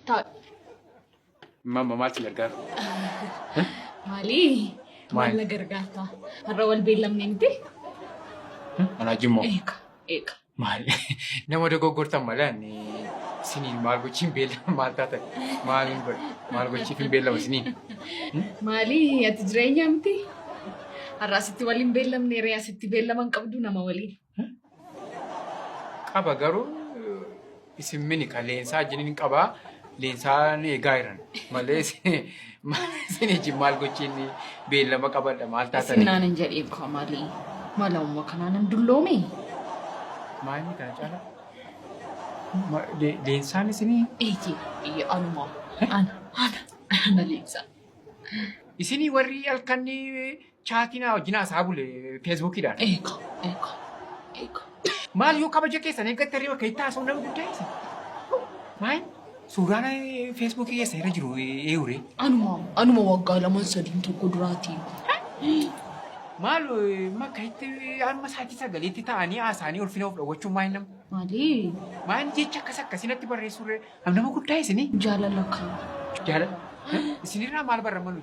Ta Mama maal si gargaaru? Maali? Maal na gargaarta? Har'a wal beellamne miti? Anaa jimmoo. Eeka. Maal? Nama dogoggortan malaan isiniin maal gochiin beellama maal taatan? Maal gochiif hin beellama isiniin? Maali? Ati jireenyaa miti? Har'a asitti waliin beellamne re'ee asitti beellaman qabdu nama waliin. Qaba garuu isin mini kan leensaa jiniin qabaa. Leensaan eegaa jiran malee isin ijin maal gochiin beellama qabadha maal taatan? Sinaan hin jedheen koo maali? Maalummaa kanaan hin dulloome? Maalni kana caala? Leensaan isinii? Eeyyee anuma. Ana leensaa. Isinii warri halkan chaatiin wajjin haasaa bule feesbuukiidhaan? Eeka. Maal yoo kabaja keessan eeggatte hirriba keetti haasa'u nama guddaa isa? Maal? Suuraan feesbuukii keessa irra jiru eeyure? Anuma waggaa lama sadiin tokko duraatiin. Maal makka itti amma sa'aatii sagaleetti ta'anii haasa'anii ulfina of dhowwachuun maal nama? Maali? Maal jecha akkasinatti barreessuurre nama guddaa isinii? Jaalala kan. Jaalala? Isinirraa maal barraman?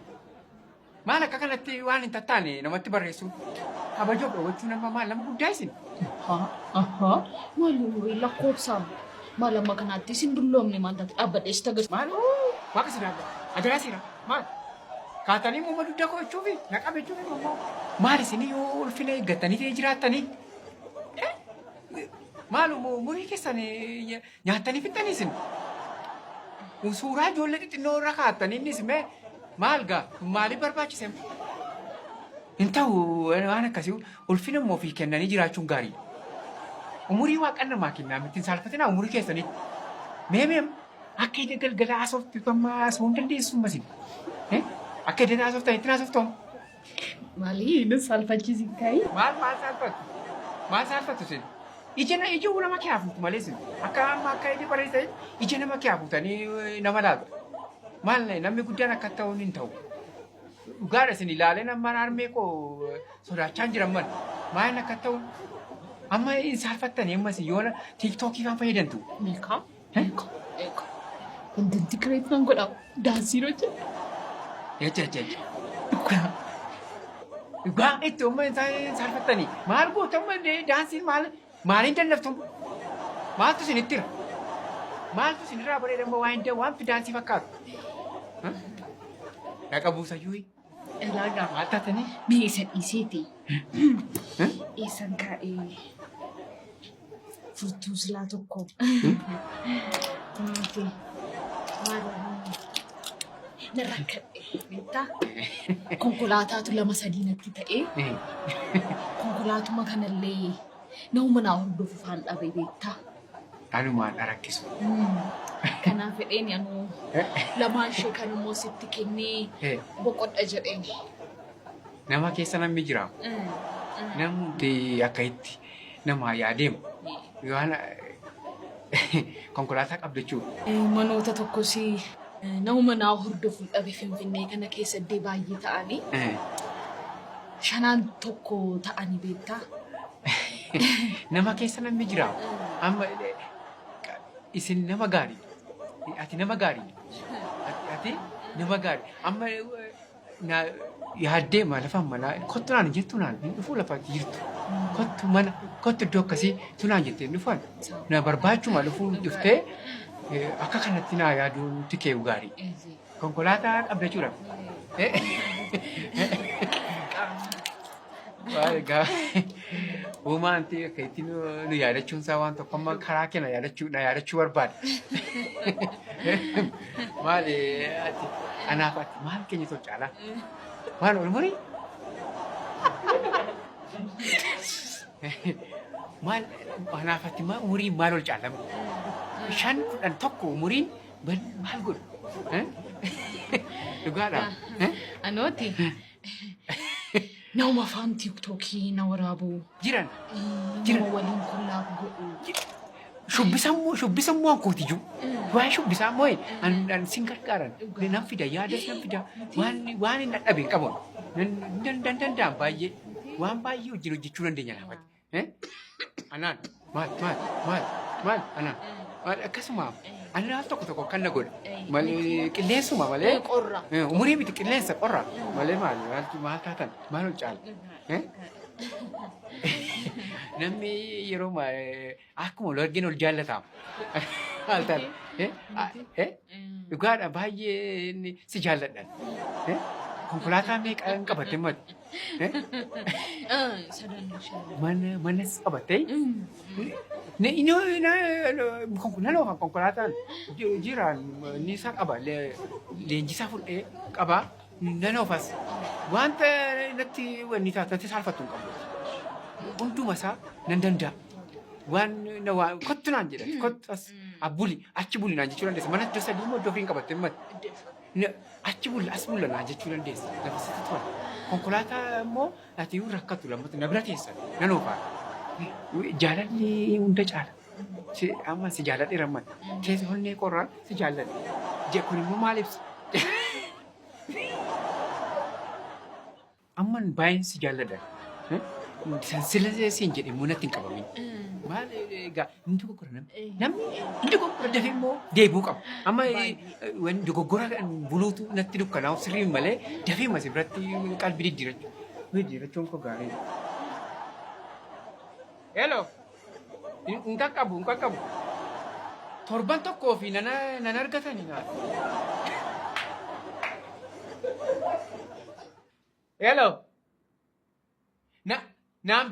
Maal akka kanatti waan hin tattaane namatti barreessuun? Kabaja of dhowwachuu nama guddaa isin? Maali umurii lakkoofsaan? Maal amma kanaatti isin dulloomne maal taate dhaabbadhees tagas. Maal? Waaqa si dhaabba. Adaraasiira. Maal? Kaatanii muumma dudda qo'achuufi naqa bechuufi muummoo. Maal isinii yoo ulfina eeggatanii ta'ee jiraattanii? Maal umurii keessan nyaatanii fixxanii isin? Suuraa ijoollee xixinnoo irra kaa'attanii innis mee maal gaa maaliif barbaachise? Hin ta'u waan akkasii ulfina immoo ofii kennanii jiraachuun gaariidha. Umurii waaqan namaa kennaa mittiin saalfatinaa umurii keessanitti. Mee akka ija galgala haasoftu amma haasofuu hin dandeessu masin. Akka ija haasoftan ittiin haasoftamu. Maali? Inni saalfachiisi kaayi? Maal saalfattu? Maal saalfattu sin? Ija nama kee hafuutu malee sin. Akka ija barreessanii ija nama kee hafuutanii nama laatu. Maal namni guddaan akka ta'uun hin ta'u. Dhugaadha sin ilaalee nama harmee koo sodaachaa hin jiran mana. Maal akka ta'uun amma saalfattanii ammas yoona tiiktookii faan fayyadamtu. Milkaa? Wanti kireetti nan godha daansiin hojjeta. Jecha. Dhugaa itti amma saalfattanii maal gootu amma daansiin maaliin dallaftu? Maaltu isin ittira? Maaltu isin irraa bareedama waan daansii fakkaatu? Dhaqa buusayyuu. Ilaagaa. Maal taatanii? Mee isa dhiiseeti. Eessan kaa'ee furtuu silaa tokko. Kunuunsi maal narra kadhee beektaa? Konkolaataatu lama sadii natti ta'ee konkolaatuma kanallee nama naa hordofu faan dhabe beektaa? Anumaan rakkisu. Kanaaf fedheen anu lamaan ishee kan immoo sitti kennee boqodha jedheen. Nama keessa namni jira. Namni akka itti nama yaadeemu. Waan konkolaataa qabdu jechuudha. Manoota tokkos nama naa hordofu dhabe Finfinnee kana keessatti baay'ee ta'anii shanaan tokko ta'anii beektaa? Nama keessa namni jira. Amma isin nama gaarii. Ati nama gaarii. Ati nama gaarii. Amma yaaddee lafaan manaa kottu naan jettu naan dhufuu lafaatti jirtu. Kottu mana kottu iddoo akkasii tu naan jettee dhufan. Na barbaachuma dhufuu dhuftee akka kanatti naa yaaduun tikee gaarii. Konkolaataa qabda jechuudha. Egaa uumaan akka ittiin nu yaadachuun isaa waan tokko amma karaa keenya yaadachuu barbaada. Maal ati anaaf ati maal keenya tolcaalaa? Waan umurii? Maal anaaf ati umurii maal ol caalamu? 5-10 umuriin maal godhu? Dhugaadhaa? Anooti. Nama afaan tiiktookii na waraabuu. Jiran. Nama waliin kollaaf godhu. Shubbisan moo ankooti jiru? Waan shubbisan moo an sin gargaaran nan fida yaadas nan fida waan hin dadhabe hin qabu. Danda'an baay'ee waan baay'ee wajjin hojjechuu dandeenya laafatti. Anaan maal anaan akkasuma Ani al tokko kan na godhe. Eh, Malee qilleensuma malee. Qorra. Umurii miti qilleensa qorra. Malee maal taatan maal ol caala. Namni yeroo akkuma ol arginu ol jaallatama. Maal taata? Dhugaadha baay'ee si jaalladhan. Konkolaataa meeqa hin qabatte mati? Mana qabattee? Nan oofan konkolaataan jiraan ni isaa qaba. Leenjisaa fudhee qaba. Nan oofas. Wanta natti wanni taatatti saalfattu hin qabu. Hunduma isaa nan danda'a. Waan kottu naan jedha. Kottas abbuli achi buli naan jechuu dandeessa. Mana iddoo sadii immoo iddoo ofiin qabatte mati. Achi bulla as bulla naan jechuu dandeessa. Lafa sitti tola. Konkolaataa immoo ati rakkatu lammatu na bira teessa. Nan oofaa. Jaalalli hunda caala. Amma si jaaladheera amma. Keessa onnee qorraan si jaaladhe. Kun immoo maal ibsa? Amman baay'een si jaalladha. Sila siin jedhee immoo natti hin qabamin. Maal egaa inni dogoggora namni inni dogoggora dafee immoo deebi'uu qaba. Amma wanti dogoggora buluutu natti dukkanaa'u sirrii malee dafee masi biratti qalbii diddiirachuu. Diddiirachuun koo gaariidha. Hello. Hin qaqqabu. Torban tokkoo fi nan argatanii naaf. Hello. Naan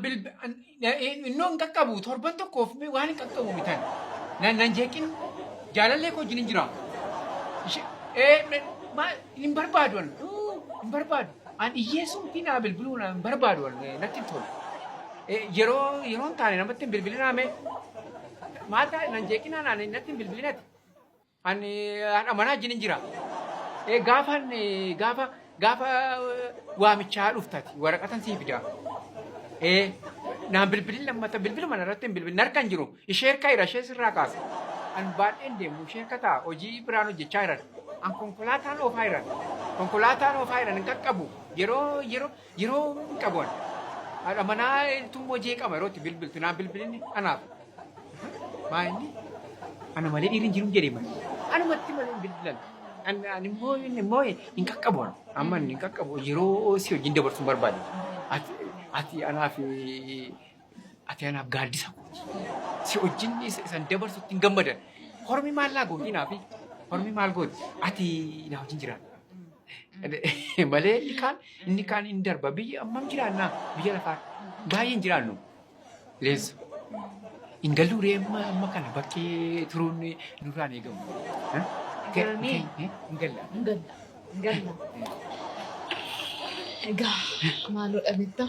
innoo hin qaqqabu torban tokkoo fi waan hin qaqqabu mitan. Nan jeeqin jaalallee koo wajjin hin jira. Hin barbaadu. Hin barbaadu. An hiyyeessumti naa bilbiluu hin barbaadu natti hin tolu. Yeroon taane namatti hin bilbilinaa mee maal taa'e nan jeeqinaa naan natti hin bilbilinati. Ani haadha manaa wajjin hin jira. Gaafa waamichaa dhuftati waraqatan sii fidaa. Naan bilbilin lammata bilbiluma irratti hin bilbilin harka hin jiru. Ishee harka irra ishee sirraa kaasa. An baadheen deemu ishee harka ta'a hojii biraan hojjechaa jiran. An konkolaataan oofaa jiran hin qaqqabu. Yeroo hin qabu. Haadha manaa tummoo jeeqama yeroo itti bilbiltu naan bilbilin anaaf. Maa inni? Ana malee dhiirri hin jiru jedhee malee. Anumatti malee hin bilbilan. Ani immoo hin qaqqabu. Amma hin qaqqabu yeroo si wajjin dabarsuun barbaade. Ati anaaf gaaddisa kooti. Si wajjin isan dabarsutti hin gammadan. Hormi maal laa gooti naafi? Hormi maal gooti? Ati na wajjin jiraata. Malee inni kaan hin darba. Biyya ammam jiraannaa biyya lafaa baay'ee hin jiraannu. Leensa. Hin galluu amma kana bakkee turuun nurraan eegamu. Hin galla. Egaa maaloo dhabeetta?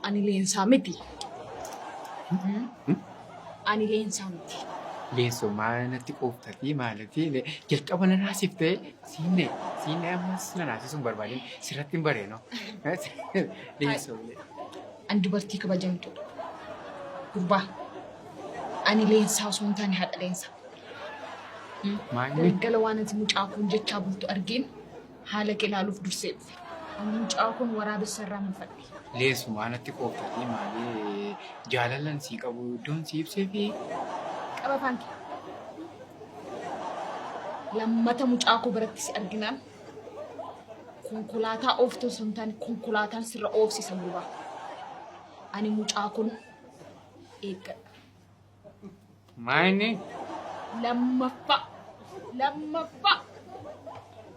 Ani leensaa miti. Leenso maal natti qooftati maalati jalqaba na naasiftee siinne ammas na naasisuun barbaadeen sirratti hin bareeno. Leenso. Ani dubartii kabajamtuudha. Gurbaa. Ani leensaa osoo hin taane haadha leensaa. Galgala waan ati mucaa kun jechaa bultu argeen haala kee ilaaluuf dursee dhufe. Ani mucaa kun waraabessa irraa mul'adhe. Leesuma natti qooftati maalee jaalalan sii qabu iddoon sii ibsee fi qaba faanki. Lammata mucaa koo biratti si arginaan konkolaataa ooftu osoo hin taane konkolaataan sirra oofsisa gurbaa. Ani mucaa kun eeggadha. Maayini? Lammaffaa.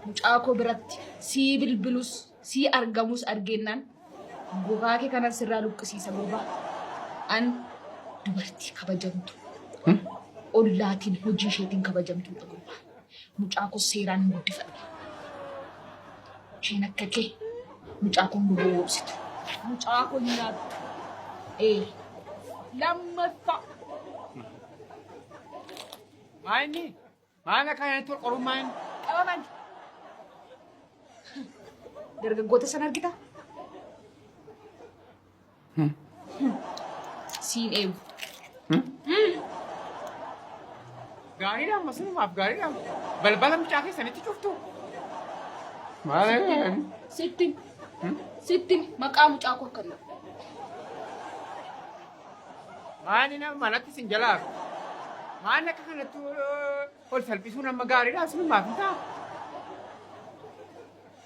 Mucaa koo biratti sii bilbilus sii argamus argennaan gogaa kee kanan sirraa luqqisiisa gurbaa. An dubartii kabajamtu. Ollaatiin hojii isheetiin kabajamtuudha gurbaa. Mucaa koo seeraan hin guddifadhe. Isheen akka kee mucaa koo nu boobsitu. Mucaa koo nyaattu. Lammaffaa. Maayini? Maana kan tol qorumaan qabaman. Dargaggoota san argita? Siin eegu. Gaariidha masumaaf gaariidha. Balbala mucaa keessanitti cuftu. Maal Sittin maqaa mucaa koo akkana. Maani nama manatti sin jalaa. Maal akka kanatti ol salphisuun amma gaariidha isin maaf hin ta'a?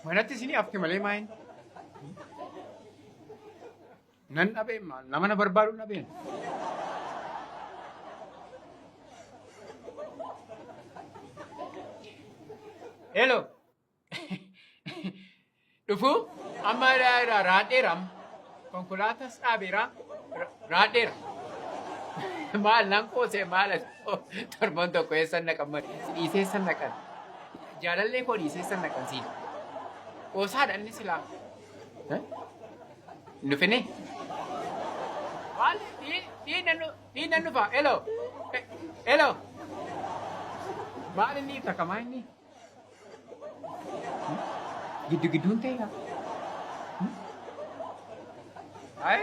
Manatti isinii hafte malee maayin? Nan dhabee maal nama na barbaadu hin dhabeen. Hello. Dhufu amma raadheera konkolaatas dhaabeera raadheera. Maal nan qoosee maal torban tokko eessan naqan dhiisee eessan naqan jaalallee koo dhiisee eessan naqan siidha. Qoosaadha inni silaa. Dhufine. Maal dhiinan dhufa hello hello. Maal inni takamaa inni? Giddu gidduun ta'e. Ay.